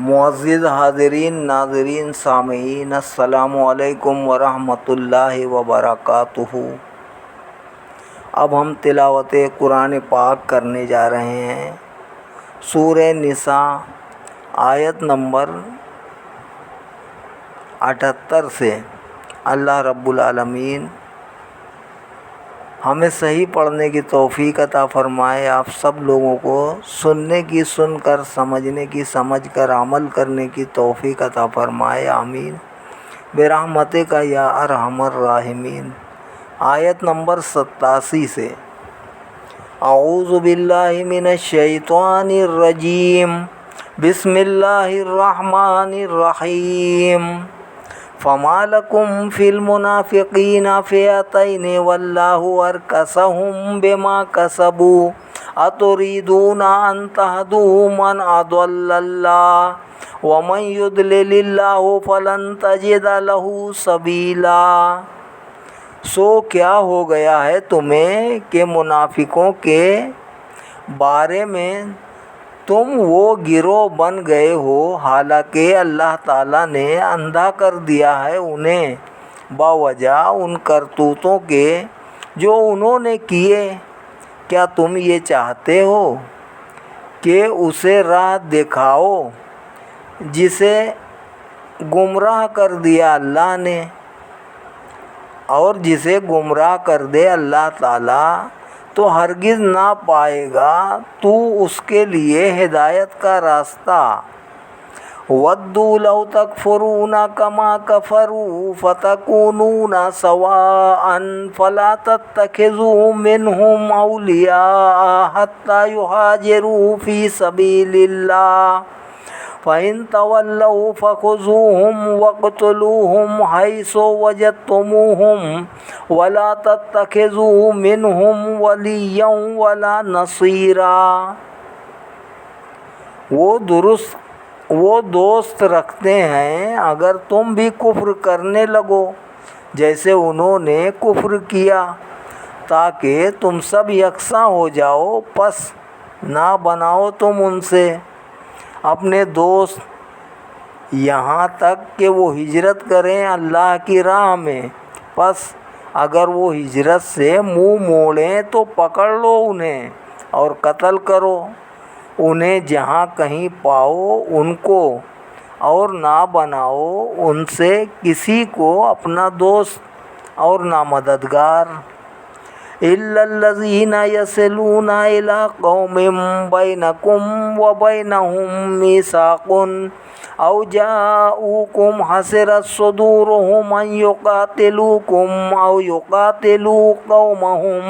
معزز حاضرین، ناظرین، سامعین، السلام علیکم ورحمۃ اللہ وبرکاتہ۔ اب ہم تلاوت قرآن پاک کرنے جا رہے ہیں۔ سورہ نساء آیت نمبر 78 سے۔ اللہ رب العالمین ہمیں صحیح پڑھنے کی توفیق عطا فرمائے، آپ سب لوگوں کو سننے کی سن کر، سمجھنے کی سمجھ کر، عمل کرنے کی توفیق عطا فرمائے، آمین برحمتک یا ارحم الراحمین۔ آیت نمبر 87 سے۔ اعوذ باللہ من الشیطان الرجیم، بسم اللہ الرحمن الرحیم۔ فما لکم فی المنافقین فئتین واللہ ارکسہم بما کسبوا اتریدون ان تہدوا من اضل اللہ ومن یضلل اللہ فلن تجد لہ سبیلا۔ سو کیا ہو گیا ہے تمہیں کہ منافقوں کے بارے میں تم وہ گروہ بن گئے ہو، حالانکہ اللہ تعالیٰ نے اندھا کر دیا ہے انہیں باوجہ ان کرتوتوں کے جو انہوں نے کیے۔ کیا تم یہ چاہتے ہو کہ اسے راہ دکھاؤ جسے گمراہ کر دیا اللہ نے، اور جسے گمراہ کر دے اللہ تعالیٰ تو ہرگز نہ پائے گا تو اس کے لیے ہدایت کا راستہ۔ وَدُّوا لَوْ تَكْفُرُونَ كَمَا كَفَرُوا فَتَكُونُونَ سَوَاءً فَلَا تَتَّخِذُوا مِنْهُمْ أَوْلِيَاءَ حَتَّى يُهَاجِرُوا فِي سَبِيلِ اللَّهِ فَإِن تَوَلَّوْا فَخُذُوهُمْ وَاقْتُلُوهُمْ حَيْثُ وَجَدتُّمُوهُمْ وَلَا تَتَّخِذُوا مِنْهُمْ وَلِيًّا وَلَا نَصِيرًا۔ وہ دوست رکھتے ہیں اگر تم بھی کفر کرنے لگو جیسے انہوں نے کفر کیا، تاکہ تم سب یکساں ہو جاؤ، پس نہ بناؤ تم ان سے اپنے دوست یہاں تک کہ وہ ہجرت کریں اللہ کی راہ میں۔ پس اگر وہ ہجرت سے منہ موڑیں تو پکڑ لو انہیں اور قتل کرو انہیں جہاں کہیں پاؤ ان کو، اور نہ بناؤ ان سے کسی کو اپنا دوست اور نہ مددگار۔ إِلَّا الَّذِينَ يَصِلُونَ إِلَىٰ قَوْمٍ بَيْنَكُمْ وَبَيْنَهُم مِّيثَاقٌ أَوْ جَاءُوكُمْ حَسِرَتْ صُدُورُهُمْ أَن يُقَاتِلُوكُمْ أَوْ يُقَاتِلُوا قَوْمَهُمْ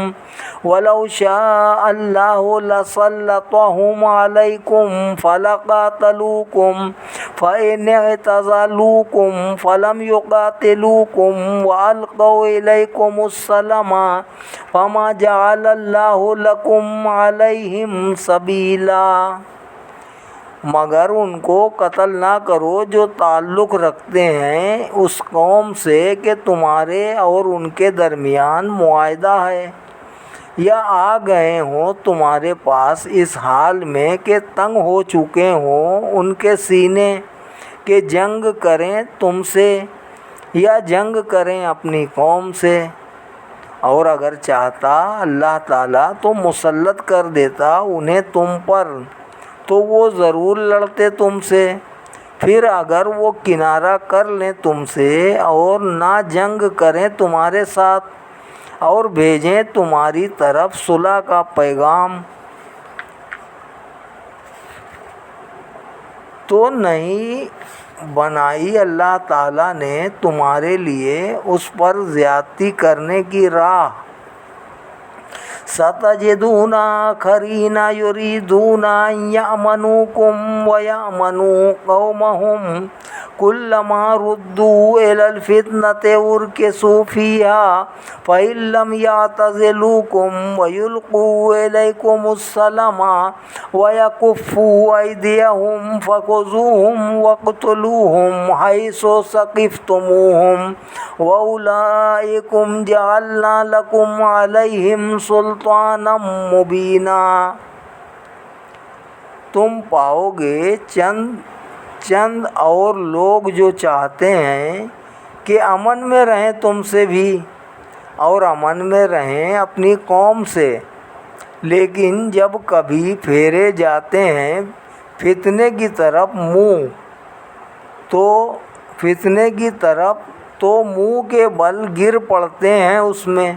وَلَوْ شَاءَ اللَّهُ لَسَلَّطَهُمْ عَلَيْكُمْ فَلَقَاتَلُوكُمْ فَإِنِ اعْتَزَلُوكُمْ فَلَمْ يُقَاتِلُوكُمْ وَأَلْقَوْا إِلَيْكُمُ السَّلَامَ فَمَا جَعَلَ اللَّهُ لَكُمْ عَلَيْهِمْ سَبِيلًا۔ مگر ان کو قتل نہ کرو جو تعلق رکھتے ہیں اس قوم سے کہ تمہارے اور ان کے درمیان معاہدہ ہے، یا آ گئے ہوں تمہارے پاس اس حال میں کہ تنگ ہو چکے ہوں ان کے سینے کہ جنگ کریں تم سے یا جنگ کریں اپنی قوم سے۔ اور اگر چاہتا اللہ تعالیٰ تو مسلط کر دیتا انہیں تم پر، تو وہ ضرور لڑتے تم سے۔ پھر اگر وہ کنارہ کر لیں تم سے اور نہ جنگ کریں تمہارے ساتھ اور بھیجیں تمہاری طرف صلح کا پیغام، تو نہیں بنائی اللہ تعالیٰ نے تمہارے لیے اس پر زیادتی کرنے کی راہ۔ سَتَجِدُونَ آخَرِينَ يُرِيدُونَ أَن يَأْمَنُوكُمْ وَيَأْمَنُوا قَوْمَهُمْ كُلَّمَا رُدُّوا إِلَى الْفِتْنَةِ أُرْكِسُوا فِيهَا فَإِن لَّمْ يَعْتَزِلُوكُمْ وَيُلْقُوا إِلَيْكُمُ السَّلَامَ وَيَكُفُّوا أَيْدِيَهُمْ فَخُذُوهُمْ وَاقْتُلُوهُمْ حَيْثُ ثَقِفْتُمُوهُمْ وَأُولَٰئِكُمْ جَعَلْنَا لَكُمْ عَلَيْهِمْ سُلْطَانًا مُّبِينًا۔ تم پاؤ گے چند چند اور لوگ جو چاہتے ہیں کہ امن میں رہیں تم سے بھی اور امن میں رہیں اپنی قوم سے، لیکن جب کبھی پھیرے جاتے ہیں فتنے کی طرف تو منہ کے بل گر پڑتے ہیں اس میں۔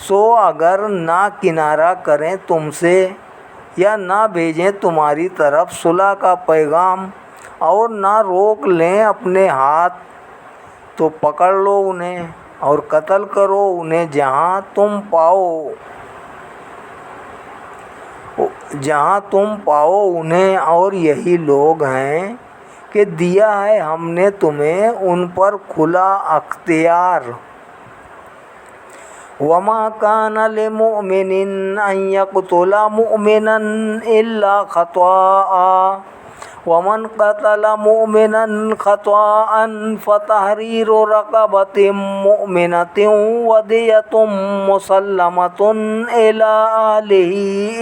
سو اگر نہ کنارہ کریں تم سے یا نہ بھیجیں تمہاری طرف صلح کا پیغام اور نہ روک لیں اپنے ہاتھ، تو پکڑ لو انہیں اور قتل کرو انہیں جہاں تم پاؤ انہیں، اور یہی لوگ ہیں کہ دیا ہے ہم نے تمہیں ان پر کھلا اختیار۔ وَمَا كَانَ لِمُؤْمِنٍ أَن يَقْتُلَ مُؤْمِنًا إِلَّا خَطَأً وَمَنْ قَتَلَ مُؤْمِنًا خَطَأً فَتَحْرِيرُ رَقَبَةٍ مُؤْمِنَةٍ وَدِيَةٌ مُّسَلَّمَةٌ إِلَىٰ أَهْلِهِ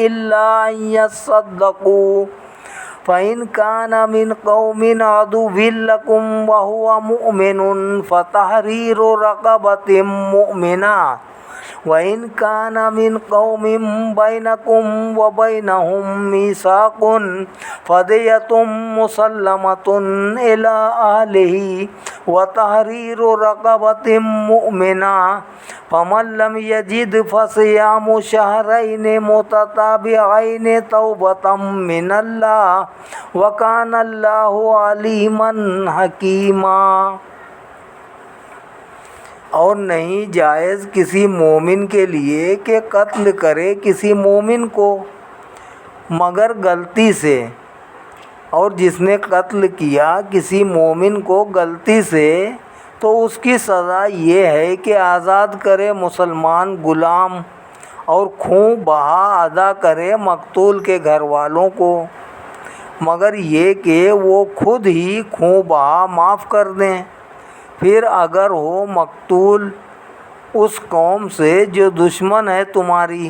إِلَّا أَن يَصَّدَّقُوا فَإِنْ كَانَ مِنْ قَوْمٍ عَدُوٍّ لَكُمْ وَهُوَ مُؤْمِنٌ فَتَحْرِيرُ رَقَبَةٍ مُؤْمِنَةٍ وَإِنْ كَانَ مِنْ قَوْمٍ بَيْنَكُمْ وَبَيْنَهُم مِّيثَاقٌ فَدِيَةٌ مُّسَلَّمَةٌ إِلَىٰ أَهْلِهِ وَتَحْرِيرُ رَقَبَةٍ مُّؤْمِنَةٍ فَمَن لَّمْ يَجِدْ فَصِيَامُ شَهْرَيْنِ مُتَتَابِعَيْنِ تَوْبَةً مِّنَ اللَّهِ وَكَانَ اللَّهُ عَلِيمًا حَكِيمًا۔ اور نہیں جائز کسی مومن کے لیے کہ قتل کرے کسی مومن کو مگر غلطی سے، اور جس نے قتل کیا کسی مومن کو غلطی سے تو اس کی سزا یہ ہے کہ آزاد کرے مسلمان غلام اور خون بہا ادا کرے مقتول کے گھر والوں کو، مگر یہ کہ وہ خود ہی خون بہا معاف کر دیں۔ پھر اگر ہو مقتول اس قوم سے جو دشمن ہے تمہاری،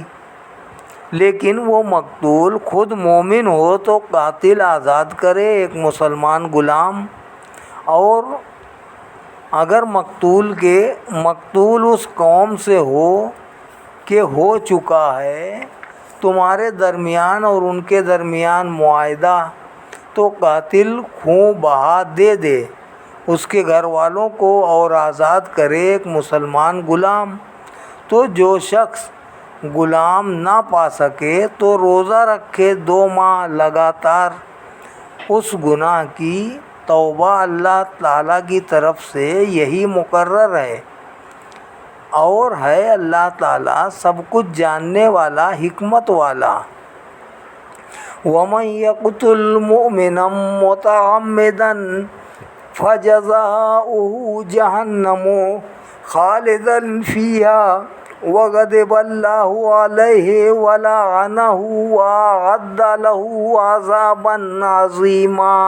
لیکن وہ مقتول خود مومن ہو تو قاتل آزاد کرے ایک مسلمان غلام، اور اگر مقتول اس قوم سے ہو کہ ہو چکا ہے تمہارے درمیان اور ان کے درمیان معاہدہ، تو قاتل خون بہا دے اس کے گھر والوں کو اور آزاد کرے ایک مسلمان غلام۔ تو جو شخص غلام نہ پا سکے تو روزہ رکھے 2 ماہ لگاتار۔ اس گناہ کی توبہ اللہ تعالیٰ کی طرف سے یہی مقرر ہے، اور ہے اللہ تعالیٰ سب کچھ جاننے والا حکمت والا۔ وَمَن يَقْتُلْ مُؤْمِنًا مُّتَعَمِّدًا فَجَزَاؤُهُ جَهَنَّمُ خَالِدًا فِيهَا وَغَضِبَ اللَّهُ عَلَيْهِ وَلَعَنَهُ وَأَعَدَّ لَهُ عَذَابًا عَظِيمًا۔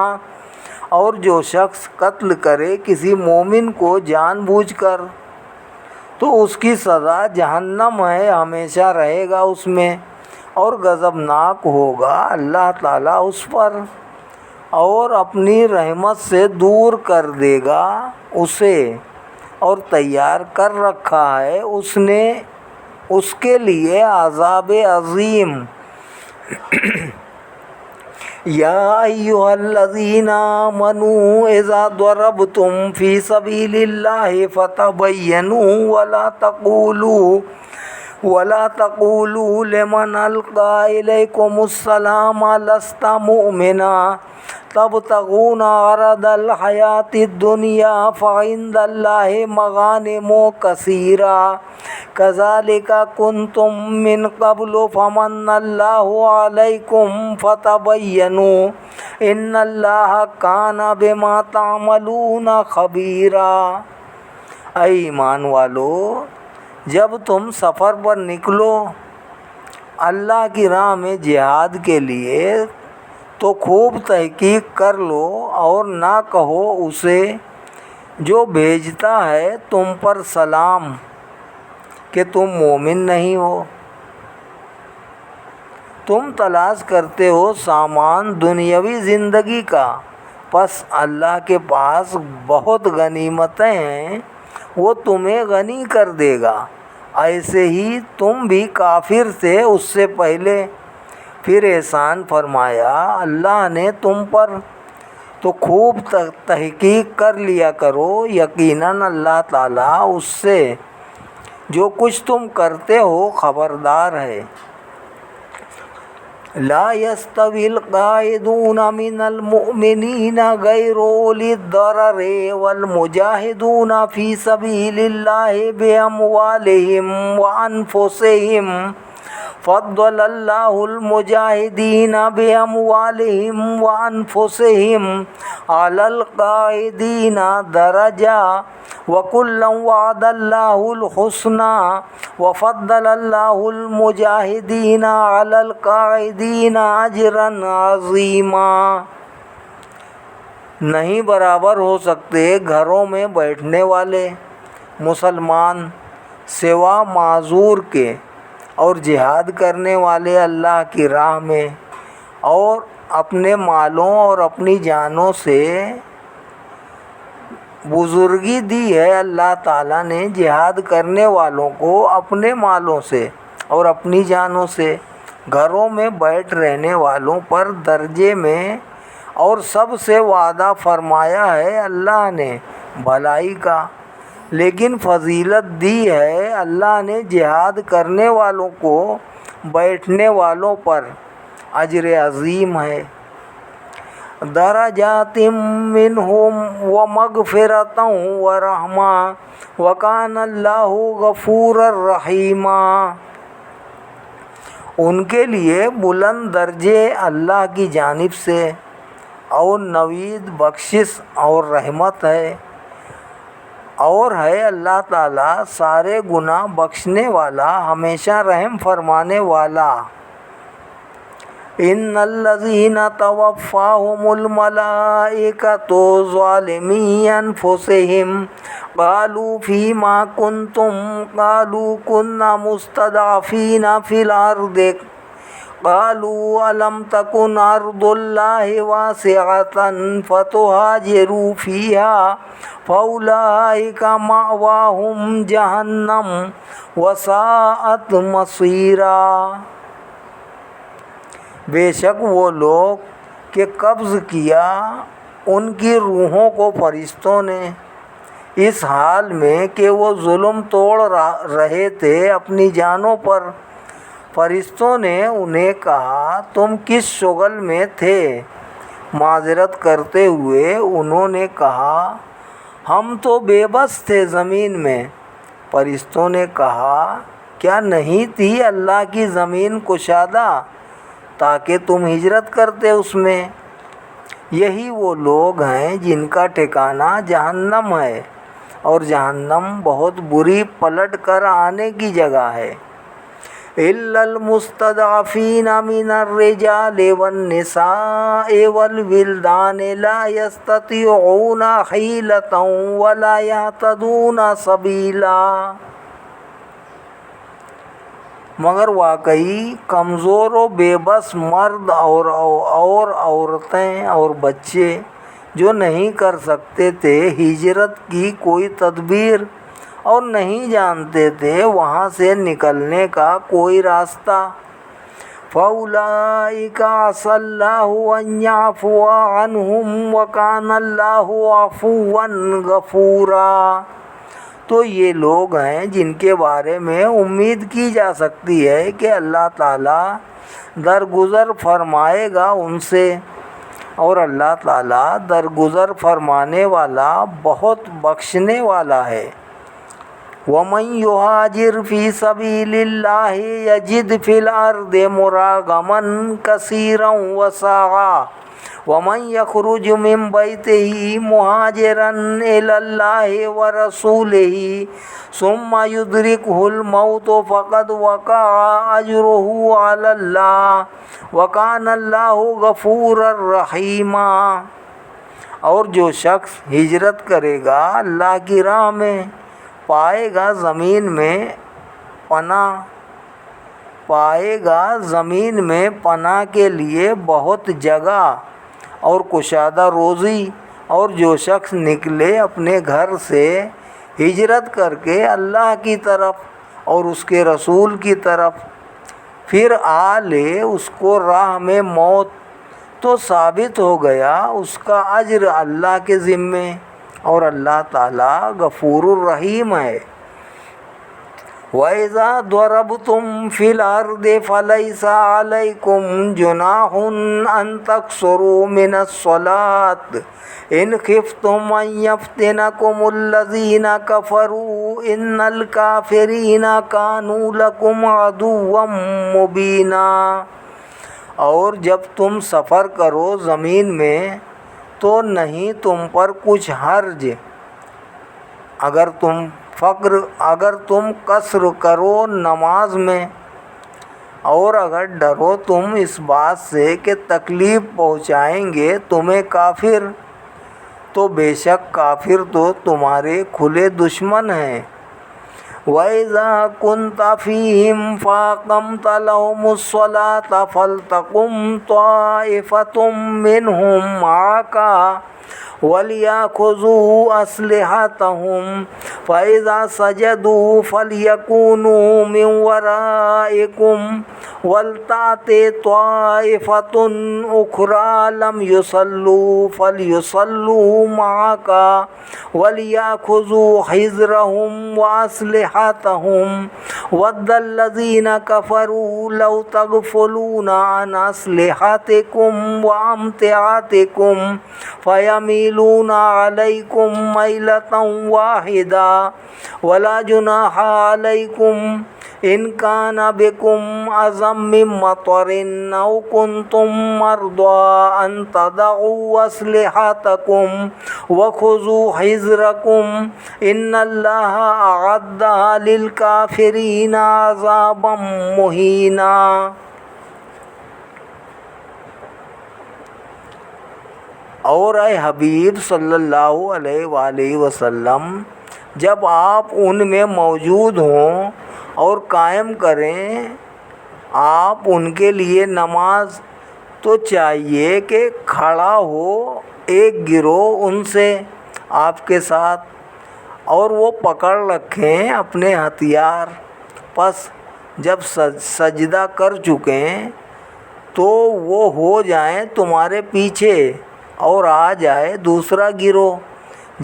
اور جو شخص قتل کرے کسی مومن کو جان بوجھ کر تو اس کی سزا جہنم ہے، ہمیشہ رہے گا اس میں، اور غضبناک ہوگا اللہ تعالیٰ اس پر، اور اپنی رحمت سے دور کر دے گا اسے، اور تیار کر رکھا ہے اس نے اس کے لیے عذاب عظیم۔ یا ایھا الذین آمنوا اذا ضربتم فی سبیل اللہ فتبینوا ولا تقولوا لمن القى الیکم السلام لست مؤمنا تبتغون عرض الحیاۃ الدنیا فعند اللہ مغانم کثیرة کذالک کنتم من قبل فمن اللہ علیکم فتبینوا ان اللہ کان بما تعملون خبیرا۔ اے ایمان والو، جب تم سفر پر نکلو اللہ کی راہ میں جہاد کے لیے تو خوب تحقیق کر لو، اور نہ کہو اسے جو بھیجتا ہے تم پر سلام کہ تم مومن نہیں ہو۔ تم تلاش کرتے ہو سامان دنیاوی زندگی کا، پس اللہ کے پاس بہت غنیمتیں ہیں، وہ تمہیں غنی کر دے گا۔ ایسے ہی تم بھی کافر تھے اس سے پہلے، پھر احسان فرمایا اللہ نے تم پر، تو خوب تحقیق کر لیا کرو، یقیناً اللہ تعالیٰ اس سے جو کچھ تم کرتے ہو خبردار ہے۔ لا يستوي القاعدون من المؤمنين غير أولي الضرر والمجاهدون في سبيل الله بأموالهم وأنفسهم فضل الله المجاهدين بأموالهم وأنفسهم على القاعدين درجة وكلا وعد الله الحسنى وفضل الله المجاهدين على القاعدين أجرا عظيما۔ نہیں برابر ہو سکتے گھروں میں بیٹھنے والے مسلمان سوا معذور کے، اور جہاد کرنے والے اللہ کی راہ میں، اور اپنے مالوں اور اپنی جانوں سے بزرگی دی ہے اللہ تعالیٰ نے جہاد کرنے والوں کو اپنے مالوں سے اور اپنی جانوں سے، گھروں میں بیٹھ رہنے والوں پر درجے میں، اور سب سے وعدہ فرمایا ہے اللہ نے بھلائی کا، لیکن فضیلت دی ہے اللہ نے جہاد کرنے والوں کو بیٹھنے والوں پر، اجر عظیم ہے۔ درجات منہم ومغفرۃ ورحمہ وکان اللہ غفورا رحیما۔ ان کے لیے بلند درجے اللہ کی جانب سے اور نوید بخشش اور رحمت ہے، اور ہے اللہ تعالیٰ سارے گناہ بخشنے والا، ہمیشہ رحم فرمانے والا۔ ان الذین توفاہم الملائکۃ ظالمی انفسہم قالوا فیما کنتم قالوا کنا مستضعفین فی الارض قالوا الم تکن ارض اللہ واسعۃ فتہاجروا فیہا فاولئک مأواہم جہنم وساءت مصیرا۔ بے شک وہ لوگ کہ قبض کیا ان کی روحوں کو فرشتوں نے، اس حال میں کہ وہ ظلم توڑ رہے تھے اپنی جانوں پر۔ فرشتوں نے انہیں کہا تم کس شغل میں تھے؟ معذرت کرتے ہوئے انہوں نے کہا ہم تو بے بس تھے زمین میں۔ فرشتوں نے کہا کیا نہیں تھی اللہ کی زمین کشادہ تاکہ تم ہجرت کرتے اس میں؟ یہی وہ لوگ ہیں جن کا ٹھکانہ جہنم ہے، اور جہنم بہت بری پلٹ کر آنے کی جگہ ہے۔ إِلَّا الْمُسْتَضْعَفِينَ مِنَ الرِّجَالِ وَالنِّسَاءِ وَالْوِلْدَانِ لَا يَسْتَطِيعُونَ حِيلَةً وَلَا يَهْتَدُونَ سَبِيلًا۔ مگر واقعی کمزور و بے بس مرد اور عورتیں اور بچے جو نہیں کر سکتے تھے ہجرت کی کوئی تدبیر، اور نہیں جانتے تھے وہاں سے نکلنے کا کوئی راستہ، فَأُولَئِكَ عَسَى اللَّهُ أَن يَعْفُوَ عَنْهُمْ وَكَانَ اللَّهُ عَفُوًّا غَفُورًا۔ تو یہ لوگ ہیں جن کے بارے میں امید کی جا سکتی ہے کہ اللہ تعالیٰ درگزر فرمائے گا ان سے، اور اللہ تعالیٰ درگزر فرمانے والا بہت بخشنے والا ہے۔ وَمَن يُهَاجِرْ فِي سَبِيلِ اللَّهِ يَجِدْ فِي الْأَرْضِ مُرَاغَمًا كَثِيرًا وَسَعًا وَمَن يَخْرُجْ مِن بَيْتِهِ مُهَاجِرًا إِلَى اللَّهِ وَرَسُولِهِ ثُمَّ يُدْرِكْهُ الْمَوْتُ فَقَدْ وَقَعَ أَجْرُهُ عَلَى اللَّهِ وَكَانَ اللَّهُ غَفُورًا رَحِيمًا۔ اور جو شخص ہجرت کرے گا اللہ کی راہ میں پائے گا زمین میں پناہ کے لیے بہت جگہ، اور کشادہ روزی، اور جو شخص نکلے اپنے گھر سے ہجرت کر کے اللہ کی طرف اور اس کے رسول کی طرف، پھر آ لے اس کو راہ میں موت، تو ثابت ہو گیا اس کا اجر اللہ کے ذمے، اور اللہ تعالیٰ غفور الرحیم ہے۔ وَإِذَا ضَرَبْتُمْ فِي الْأَرْضِ فَلَيْسَ عَلَيْكُمْ جُنَاحٌ أَن تَقْصُرُوا مِنَ الصَّلَاةِ إِنْ خِفْتُمْ أَن يَفْتِنَكُمُ الَّذِينَ كَفَرُوا إِنَّ الْكَافِرِينَ كَانُوا لَكُمْ عَدُوًّا مُبِينًا۔ اور جب تم سفر کرو زمین میں تو نہیں تم پر کچھ حرج اگر تم قصر کرو نماز میں، اور اگر ڈرو تم اس بات سے کہ تکلیف پہنچائیں گے تمہیں کافر، تو بے شک کافر تو تمہارے کھلے دشمن ہیں۔ وَإِذَا كُنْتَ فِيهِمْ فَأَقَمْتَ لَهُمُ الصَّلَاةَ فَلْتَقُمْ طَائِفَةٌ مِّنْهُمْ مَعَكَ وَلْيَأْخُذُوا أَسْلِحَتَهُمْ فَإِذَا سَجَدُوا فَلْيَكُونُوا مِنْ وَرَائِكُمْ وَلْتَأْتِ طَائِفَةٌ أُخْرَىٰ لَمْ يُصَلُّوا فَلْيُصَلُّوا مَعَكَ وَلْيَأْخُذُوا حِذْرَهُمْ وَأَسْلِحَتَهُمْ وَدَّ الَّذِينَ كَفَرُوا لَوْ تَغْفُلُونَ عَنْ أَسْلِحَتِكُمْ وَأَمْتِعَتِكُمْ فَيَمِيلُونَ عَلَيْكُمْ مَيْلَةً وَاحِدَةً وَلَا جُنَاحَ عَلَيْكُمْ إِنْ كَانَ بِكُمْ أَذًى مِّن مَّطَرٍ أَوْ كُنتُم مَّرْضَىٰ أَن تَضَعُوا أَسْلِحَتَكُمْ وَخُذُوا حِذْرَكُمْ إِنَّ اللَّهَ أَعَدَّ لِلْكَافِرِينَ عَذَابًا مُّهِينًا۔ اور اے حبیب صلی اللہ علیہ وآلہ وسلم، جب آپ ان میں موجود ہوں اور قائم کریں آپ ان کے لیے نماز، تو چاہیے کہ کھڑا ہو ایک گروہ ان سے آپ کے ساتھ، اور وہ پکڑ رکھیں اپنے ہتھیار، پس جب سجدہ کر چکیں تو وہ ہو جائیں تمہارے پیچھے، اور آ جائے دوسرا گروہ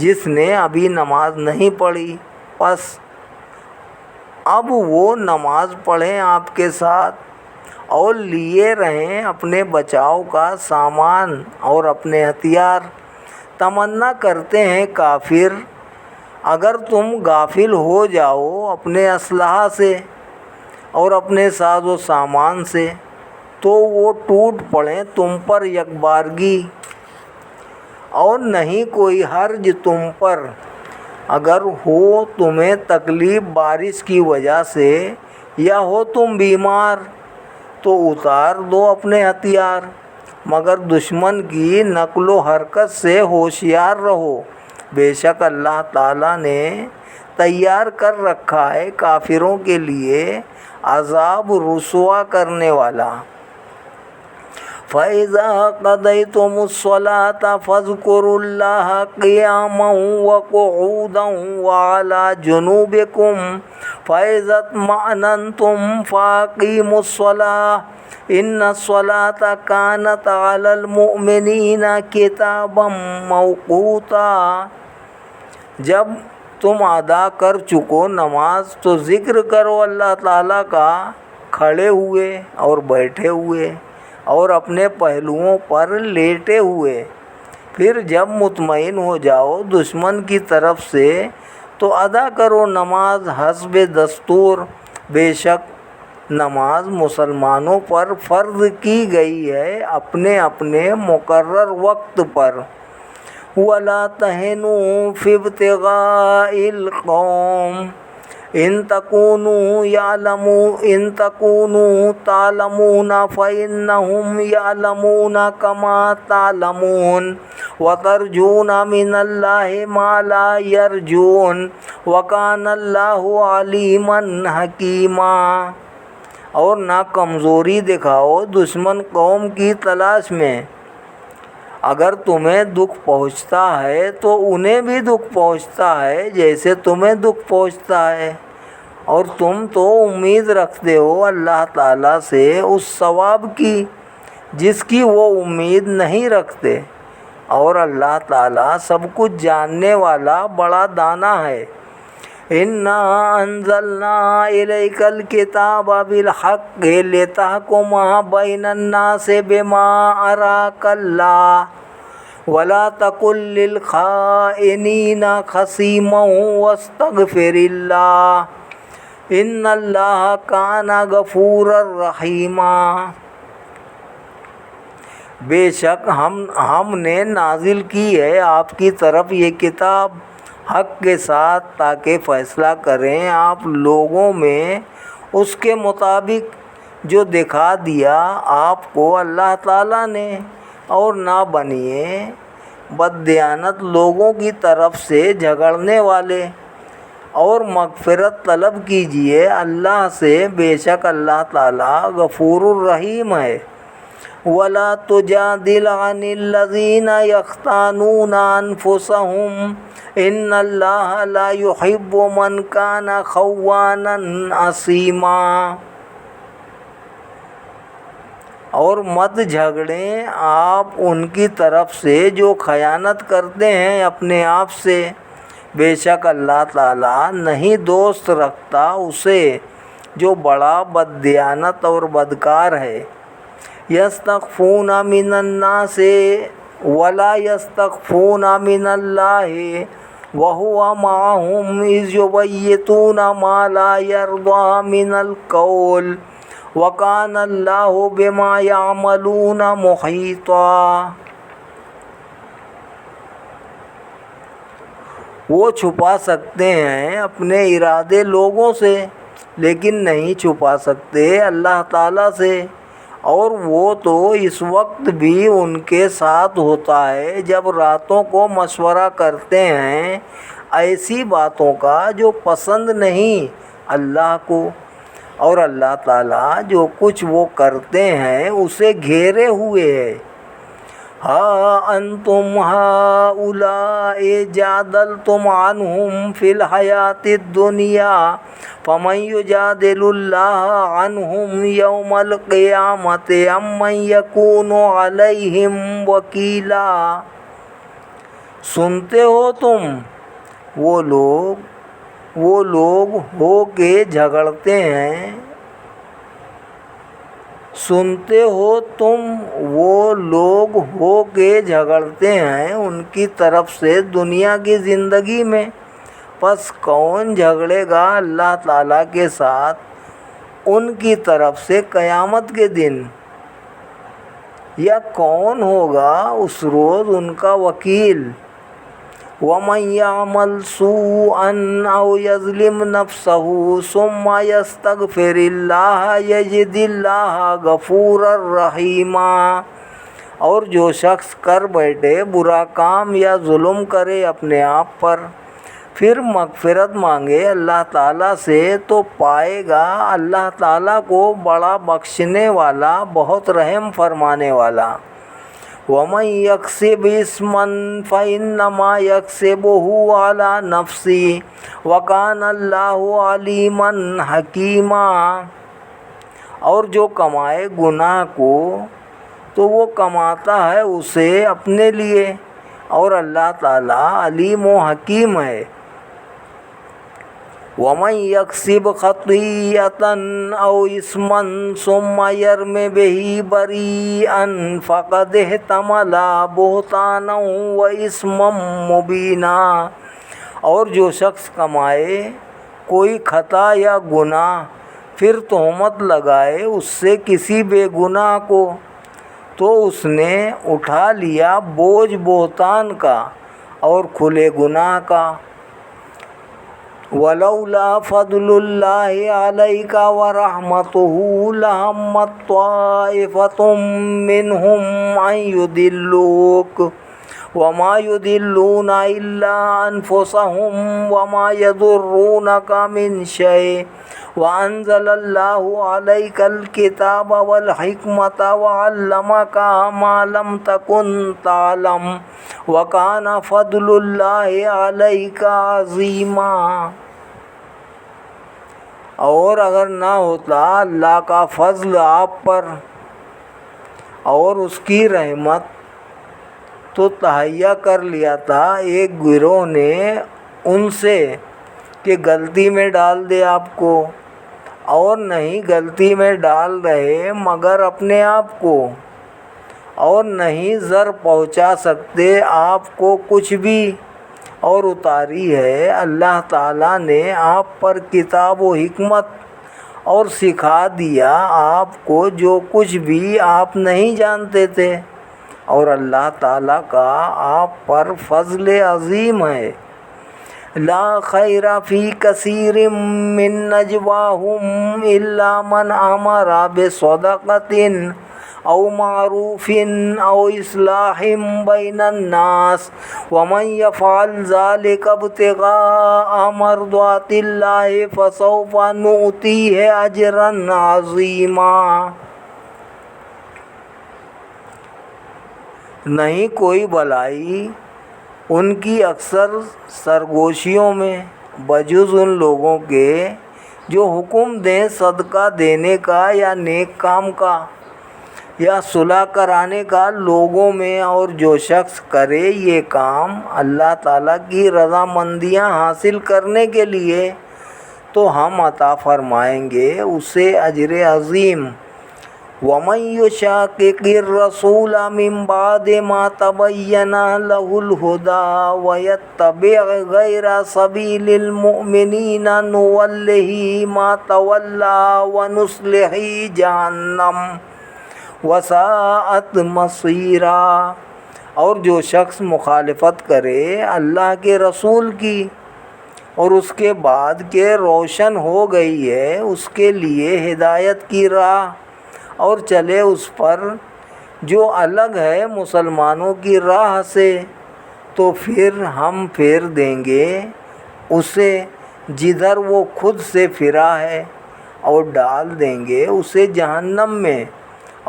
جس نے ابھی نماز نہیں پڑھی، پس اب وہ نماز پڑھیں آپ کے ساتھ، اور لیے رہیں اپنے بچاؤ کا سامان اور اپنے ہتھیار۔ تمنا کرتے ہیں کافر اگر تم غافل ہو جاؤ اپنے اسلحہ سے اور اپنے ساز و سامان سے، تو وہ ٹوٹ پڑیں تم پر یکبارگی، اور نہیں کوئی حرج تم پر اگر ہو تمہیں تکلیف بارش کی وجہ سے، یا ہو تم بیمار، تو اتار دو اپنے ہتھیار، مگر دشمن کی نقل و حرکت سے ہوشیار رہو، بے شک اللہ تعالیٰ نے تیار کر رکھا ہے کافروں کے لیے عذاب رسوا کرنے والا۔ فَإِذَا قَضَيْتُمُ الصَّلَاةَ فَاذْكُرُوا اللَّهَ قِيَامًا وَقُعُودًا وَعَلَىٰ جُنُوبِكُمْ فَإِذَا اطْمَأْنَنْتُمْ فَأَقِيمُوا الصَّلَاةَ إِنَّ الصَّلَاةَ كَانَتْ عَلَى الْمُؤْمِنِينَ كِتَابًا مَّوْقُوتًا۔ جب تم ادا کر چکو نماز تو ذکر کرو اللہ تعالیٰ کا کھڑے ہوئے اور بیٹھے ہوئے اور اپنے پہلوؤں پر لیٹے ہوئے، پھر جب مطمئن ہو جاؤ دشمن کی طرف سے تو ادا کرو نماز حسب دستور، بے شک نماز مسلمانوں پر فرض کی گئی ہے اپنے اپنے مقرر وقت پر۔ وَلَا تَهِنُوا فِي ابْتِغَاءِ الْقَوْمِ إِن تَكُونُوا تَعْلَمُونَ فَإِنَّهُمْ يَعْلَمُونَ كَمَا تَعْلَمُونَ وَتَرْجُونَ مِنَ اللَّهِ مَا لَا يَرْجُونَ وَكَانَ اللَّهُ عَلِيمًا حَكِيمًا۔ اور نہ کمزوری دکھاؤ دشمن قوم کی تلاش میں، اگر تمہیں دکھ پہنچتا ہے تو انہیں بھی دکھ پہنچتا ہے جیسے تمہیں دکھ پہنچتا ہے، اور تم تو امید رکھتے ہو اللہ تعالیٰ سے اس ثواب کی جس کی وہ امید نہیں رکھتے، اور اللہ تعالیٰ سب کچھ جاننے والا بڑا دانا ہے۔ اِنَّا أَنزَلْنَا إِلَيْكَ الْكِتَابَ بِالْحَقِّ لِتَحْكُمَ بَيْنَ النَّاسِ بِمَا أَرَاكَ اللَّهُ وَلَا تَكُن لِّلْخَائِنِينَ خَصِيمًا وَاسْتَغْفِرِ اللَّهَ إِنَّ اللَّهَ كَانَ غَفُورًا رَّحِيمًا۔ بے شک ہم نے نازل کی ہے آپ کی طرف یہ کتاب حق کے ساتھ تاکہ فیصلہ کریں آپ لوگوں میں اس کے مطابق جو دکھا دیا آپ کو اللہ تعالیٰ نے، اور نہ بنیے بددیانت لوگوں کی طرف سے جھگڑنے والے، اور مغفرت طلب کیجیے اللہ سے، بے شک اللہ تعالیٰ غفور الرحیم ہے۔ وَلَا تُجَادِلْ عَنِ الَّذِينَ يَخْتَانُونَ أَنفُسَهُمْ إِنَّ اللَّهَ لَا يُحِبُّ مَنْ كَانَ خَوَّانًا أَثِيمًا۔ اور مت جھگڑیں آپ ان کی طرف سے جو خیانت کرتے ہیں اپنے آپ سے، بے شک اللہ تعالیٰ نہیں دوست رکھتا اسے جو بڑا بددیانت اور بدکار ہے۔ یستخفون من الناس ولا یستخفون من اللہ وهو معهم اذ یبیتون ما لا یرضی من القول وکان اللہ بما یعملون محیطا۔ وہ چھپا سکتے ہیں اپنے ارادے لوگوں سے لیکن نہیں چھپا سکتے اللہ تعالیٰ سے، اور وہ تو اس وقت بھی ان کے ساتھ ہوتا ہے جب راتوں کو مشورہ کرتے ہیں ایسی باتوں کا جو پسند نہیں اللہ کو، اور اللہ تعالیٰ جو کچھ وہ کرتے ہیں اسے گھیرے ہوئے ہے۔ ہا انتم ہؤلاء جادلتم عنہم فی الحیاۃ الدنیا فمن یجادل اللہ عنہم یوم القیامۃ ام من یکون علیہم وکیلا۔ سنتے ہو تم وہ لوگ ہو کے جھگڑتے ہیں، سنتے ہو تم وہ لوگ ہو کے جھگڑتے ہیں ان کی طرف سے دنیا کی زندگی میں، پس کون جھگڑے گا اللہ تعالیٰ کے ساتھ ان کی طرف سے قیامت کے دن، یا کون ہوگا اس روز ان کا وکیل۔ وَمَن يَعْمَلْ سُوءًا أَوْ يَظْلِمْ نَفْسَهُ ثُمَّ يَسْتَغْفِرِ اللَّهَ يَجِدِ اللَّهَ غَفُورًا رَّحِيمًا۔ اور جو شخص کر بیٹھے برا کام یا ظلم کرے اپنے آپ پر پھر مغفرت مانگے اللہ تعالیٰ سے تو پائے گا اللہ تعالیٰ کو بڑا بخشنے والا بہت رحم فرمانے والا۔ وَمَن يَكْسِبْ إِثْمًا فَإِنَّمَا يَكْسِبُهُ عَلَى نَفْسِهِ وَكَانَ اللَّهُ عَلِيمًا حَكِيمًا۔ اور جو کمائے گناہ کو تو وہ کماتا ہے اسے اپنے لیے، اور اللہ تعالیٰ علیم و حکیم ہے۔ وَمَن يَكْسِبْ خَطِيئَةً أَوْ إِثْمًا ثُمَّ يَرْمِ بِهِ بَرِيئًا فَقَدِ احْتَمَلَ بُهْتَانًا وَإِثْمًا مُّبِينًا۔ اور جو شخص کمائے کوئی خطا یا گناہ پھر تہمت لگائے اس سے کسی بے گناہ کو، تو اس نے اٹھا لیا بوجھ بہتان کا اور کھلے گناہ کا۔ وَلَوْلَا فَضْلُ اللَّهِ عَلَيْكَ وَرَحْمَتُهُ لَهَمَّتْ طَائِفَةٌ مِّنْهُمْ أَن يُضِلُّوكَ وما يضلون إلا أنفسهم وما يضرونك من شيء وأنزل الله عليك الكتاب والحكمة وعلمك ما لم تكن تعلم وكان فضل الله عليك عظيما۔ اور اگر نہ ہوتا اللہ کا فضل آپ پر اور اس کی رحمت تو تہیا کر لیا تھا ایک گروہ نے ان سے کہ غلطی میں ڈال دے آپ کو، اور نہیں غلطی میں ڈال رہے مگر اپنے آپ کو، اور نہیں زر پہنچا سکتے آپ کو کچھ بھی، اور اتاری ہے اللہ تعالیٰ نے آپ پر کتاب و حکمت اور سکھا دیا آپ کو جو کچھ بھی آپ نہیں جانتے تھے، اور اللہ تعالیٰ کا آپ پر فضل عظیم ہے۔ لا خیر فی کثیر من نجواہم الا من امر بصدقۃ او معروف او اصلاح بین الناس ومن یفعل ذلک ابتغاء مرضات اللہ فسوف نؤتیہ اجرا عظیما۔ نہیں کوئی بھلائی ان کی اکثر سرگوشیوں میں بجز ان لوگوں کے جو حکم دیں صدقہ دینے کا یا نیک کام کا یا صلح کرانے کا لوگوں میں، اور جو شخص کرے یہ کام اللہ تعالیٰ کی رضامندیاں حاصل کرنے کے لیے تو ہم عطا فرمائیں گے اسے اجر عظیم۔ وَمَن يُشَاقِقِ الرَّسُولَ مِن بَعْدِ مَا تَبَيَّنَ لَهُ الْهُدَى وَيَتَّبِعْ غَيْرَ سَبِيلِ الْمُؤْمِنِينَ نُوَلِّهِ مَا تَوَلَّى وَنُصْلِهِ جَهَنَّمَ وَسَاءَتْ مَصِيرًا۔ اور جو شخص مخالفت کرے اللہ کے رسول کی اور اس کے بعد کہ روشن ہو گئی ہے اس کے لیے ہدایت کی راہ، اور چلے اس پر جو الگ ہے مسلمانوں کی راہ سے، تو پھر ہم پھیر دیں گے اسے جدھر وہ خود سے پھرا ہے، اور ڈال دیں گے اسے جہنم میں،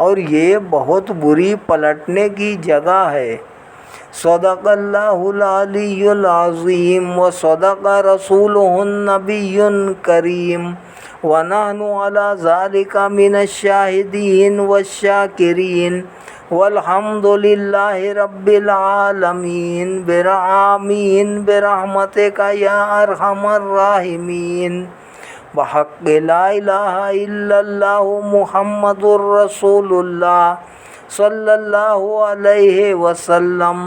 اور یہ بہت بری پلٹنے کی جگہ ہے۔ صدق اللہ العلی العظیم وصدق رسولہ النبی الکریم ونحن علی ذلک من الشاہدین والشاکرین والحمد للہ رب العالمین آمین برحمتک یا ارحم الراحمین بحق لا الہ الا اللہ محمد الرسول اللہ صلی اللہ علیہ وسلم۔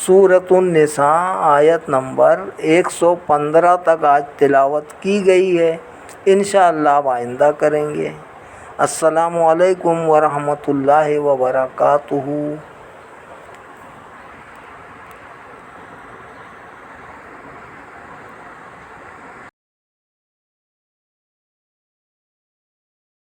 سورۃ النساء آیت نمبر 115 تک آج تلاوت کی گئی ہے، انشاءاللہ آئندہ کریں گے۔ السلام علیکم ورحمۃ اللہ وبرکاتہ۔